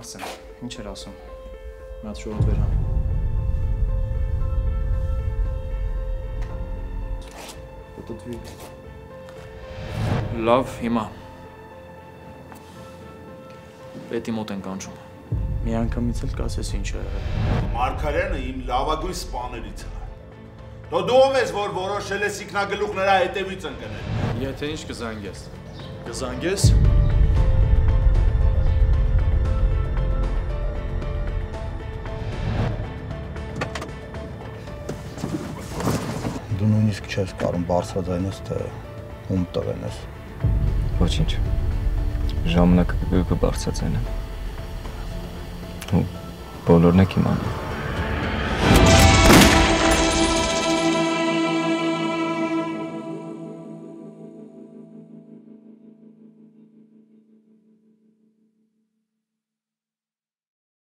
Աղց եմ, ինչ էր ասում։ Մի հատ շոտ վեր հանի։ Պտտվի։ Լավ, հիմա։ Պետի մոտ ենք անցում։ Մի անգամից էլ կասես ինչ է եղել։ Մարգարյանը իմ լավագույն սպաներից է։ Դու ով ես, որ որոշել ես ինքնագլուխ նրա հետևից ընկնել։ Եթե ինչ կզանգես։ Կզանգես։ Դու նույնիսկ չես կարող բարձրաձայնես, թե ում տղեն ես։ Ոչինչ։ Ժամանակը կբարձրացնեմ։ Ու բոլորն եք իմանա։